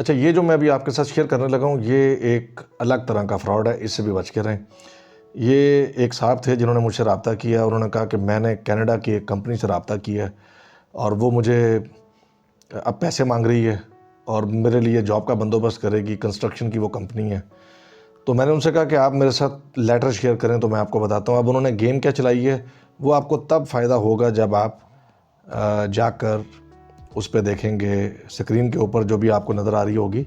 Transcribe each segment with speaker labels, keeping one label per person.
Speaker 1: अच्छा, ये जो मैं अभी आपके साथ शेयर करने लगा हूँ, ये एक अलग तरह का फ्रॉड है, इससे भी बच के रहें। ये एक साहब थे जिन्होंने मुझसे रब्ता किया, उन्होंने कहा कि मैंने कनाडा की एक कंपनी से रब्ता किया है और वो मुझे अब पैसे मांग रही है और मेरे लिए जॉब का बंदोबस्त करेगी, कंस्ट्रक्शन की वो कंपनी है। तो मैंने उनसे कहा कि आप मेरे साथ लेटर शेयर करें तो मैं आपको बताता हूँ। अब उन्होंने गेम क्या चलाई है, वो आपको तब फ़ायदा होगा जब आप जाकर उस पे देखेंगे, स्क्रीन के ऊपर जो भी आपको नज़र आ रही होगी।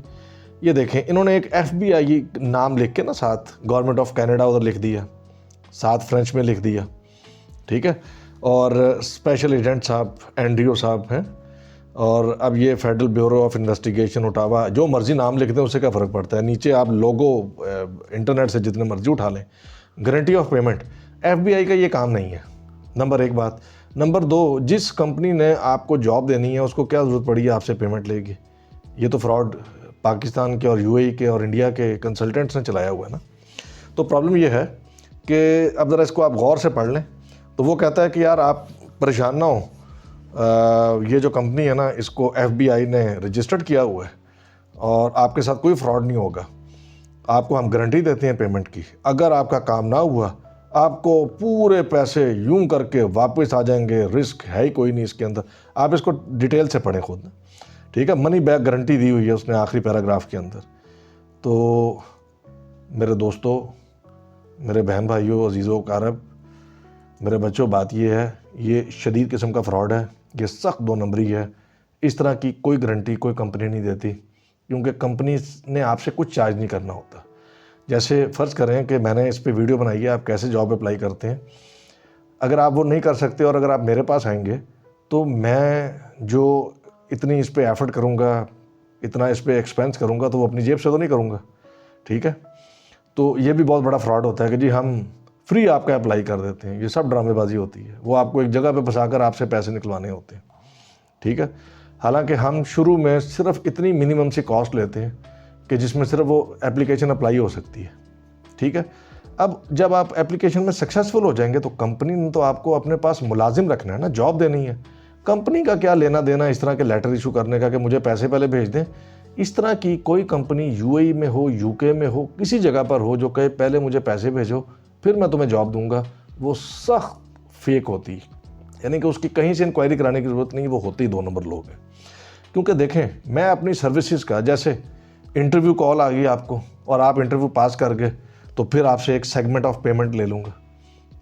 Speaker 1: ये देखें, इन्होंने एक FBI नाम लिख के ना साथ गवर्नमेंट ऑफ कनाडा उधर लिख दिया, साथ फ्रेंच में लिख दिया, ठीक है। और स्पेशल एजेंट साहब एंड्रियो साहब हैं, और अब ये फेडरल ब्यूरो ऑफ इन्वेस्टिगेशन उठावा, जो मर्जी नाम लिख दें उससे क्या फ़र्क पड़ता है। नीचे आप लोगो इंटरनेट से जितने मर्जी उठा लें। गारंटी ऑफ पेमेंट FBI का ये काम नहीं है, नंबर एक बात। नंबर दो, जिस कंपनी ने आपको जॉब देनी है उसको क्या ज़रूरत पड़ी है आपसे पेमेंट लेगी। ये तो फ्रॉड पाकिस्तान के और UAE के और इंडिया के कंसल्टेंट्स ने चलाया हुआ है ना। तो प्रॉब्लम ये है कि अब ज़रा इसको आप गौर से पढ़ लें। तो वो कहता है कि यार आप परेशान ना हो, ये जो कंपनी है ना, इसको FBI ने रजिस्टर्ड किया हुआ है और आपके साथ कोई फ्रॉड नहीं होगा। आपको हम गारंटी देते हैं पेमेंट की। अगर आपका काम ना हुआ, आपको पूरे पैसे यूं करके वापस आ जाएंगे, रिस्क है ही कोई नहीं इसके अंदर। आप इसको डिटेल से पढ़ें खुद, ठीक है। मनी बैक गारंटी दी हुई है उसने आखिरी पैराग्राफ के अंदर। तो मेरे दोस्तों, मेरे बहन भाइयों, अजीज़ों कारब, मेरे बच्चों, बात ये है, ये शदीद किस्म का फ्रॉड है, ये सख्त 2 नंबरी है। इस तरह की कोई गारंटी कोई कंपनी नहीं देती, क्योंकि कंपनी ने आपसे कुछ चार्ज नहीं करना होता। जैसे फ़र्ज़ करें कि मैंने इस पे वीडियो बनाई है, आप कैसे जॉब अप्लाई करते हैं। अगर आप वो नहीं कर सकते और अगर आप मेरे पास आएंगे, तो मैं जो इतनी इस पे एफर्ट करूँगा, इतना इस पे एक्सपेंस करूँगा, तो वो अपनी जेब से तो नहीं करूँगा, ठीक है। तो ये भी बहुत बड़ा फ्रॉड होता है कि जी हम फ्री आपका अप्लाई कर देते हैं। ये सब ड्रामेबाजी होती है, वो आपको एक जगह पे फंसाकर आपसे पैसे निकलवाने होते हैं, ठीक है। हालांकि हम शुरू में सिर्फ इतनी मिनिमम सी कॉस्ट लेते हैं कि जिसमें सिर्फ वो एप्लीकेशन अप्लाई हो सकती है, ठीक है। अब जब आप एप्लीकेशन में सक्सेसफुल हो जाएंगे तो कंपनी ने तो आपको अपने पास मुलाजिम रखना है ना, जॉब देनी है। कंपनी का क्या लेना देना इस तरह के लेटर इशू करने का कि मुझे पैसे पहले भेज दें। इस तरह की कोई कंपनी UAE में हो, UK में हो, किसी जगह पर हो जो कहे पहले मुझे पैसे भेजो फिर मैं तुम्हें जॉब दूंगा, वो सख्त फेक होती है। यानी कि उसकी कहीं से इंक्वायरी कराने की ज़रूरत नहीं, वो होते ही 2 नंबर लोग हैं। क्योंकि देखें, मैं अपनी सर्विसेज का, जैसे इंटरव्यू कॉल आ गई आपको और आप इंटरव्यू पास कर गए, तो फिर आपसे एक सेगमेंट ऑफ पेमेंट ले लूँगा,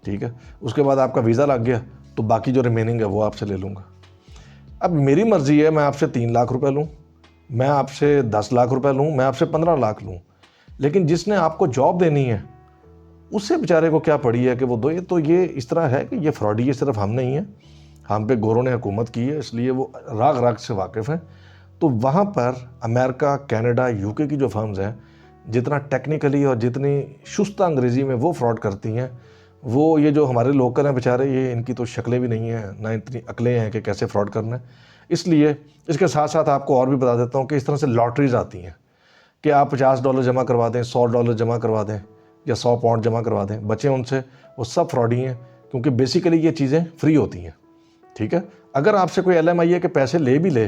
Speaker 1: ठीक है। उसके बाद आपका वीज़ा लग गया तो बाकी जो रिमेनिंग है वो आपसे ले लूँगा। अब मेरी मर्ज़ी है, मैं आपसे 3 लाख रुपए लूँ, मैं आपसे 10 लाख रुपए लूँ, मैं आपसे 15 लाख लूँ, लेकिन जिसने आपको जॉब देनी है उससे बेचारे को क्या पड़ी है कि वो दो। ये तो ये इस तरह है कि ये फ्रॉडी, ये सिर्फ हम नहीं है, हम पे गोरों ने हुकूमत की है, इसलिए वो राग राग से वाकिफ़ हैं। तो वहाँ पर अमेरिका, कनाडा, UK की जो फर्म्स हैं, जितना टेक्निकली और जितनी शुस्ता अंग्रेज़ी में वो फ्रॉड करती हैं, वो ये जो हमारे लोकल हैं बेचारे, ये इनकी तो शक्लें भी नहीं हैं, ना इतनी अकलें हैं कि कैसे फ्रॉड करना है। इसलिए इसके साथ साथ आपको और भी बता देता हूँ कि इस तरह से लॉटरीज़ आती हैं कि आप $50 जमा करवा दें, $100 जमा करवा दें या 100 पाउंड जमा करवा दें, बचें उनसे। वो सब फ्रॉडी हैं, क्योंकि बेसिकली ये चीज़ें फ्री होती हैं, ठीक है। अगर आपसे कोई LMIA के पैसे ले भी ले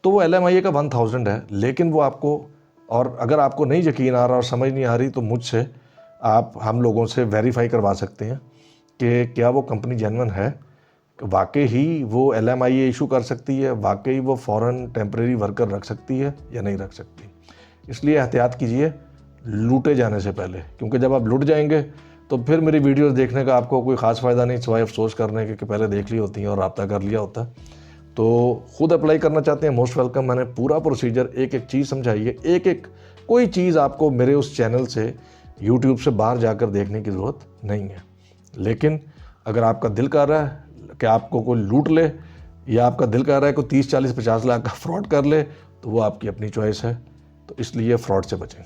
Speaker 1: तो वो LMIA का 1000 है, लेकिन वो आपको, और अगर आपको नहीं यकीन आ रहा और समझ नहीं आ रही तो मुझसे आप, हम लोगों से वेरीफाई करवा सकते हैं कि क्या वो कंपनी जेन्युइन है, वाकई ही वो LMIA इशू कर सकती है, वाकई वो फ़ॉरेन टेम्परेरी वर्कर रख सकती है या नहीं रख सकती। इसलिए एहतियात कीजिए लूटे जाने से पहले, क्योंकि जब आप लूट जाएंगे तो फिर मेरी वीडियोस देखने का आपको कोई ख़ास फ़ायदा नहीं, सिवाय अफसोस करने के कि पहले देख ली होती हैं और रब्ता कर लिया होता। तो ख़ुद अप्लाई करना चाहते हैं, मोस्ट वेलकम। मैंने पूरा प्रोसीजर एक एक चीज़ समझाई है, एक एक कोई चीज़ आपको मेरे उस चैनल से, यूट्यूब से बाहर जाकर देखने की ज़रूरत नहीं है। लेकिन अगर आपका दिल कर रहा है कि आपको कोई लूट ले, या आपका दिल कर रहा है कोई 30, 40, 50 लाख का फ्रॉड कर ले, तो वो आपकी अपनी चॉइस है। तो इसलिए फ्रॉड से बचें।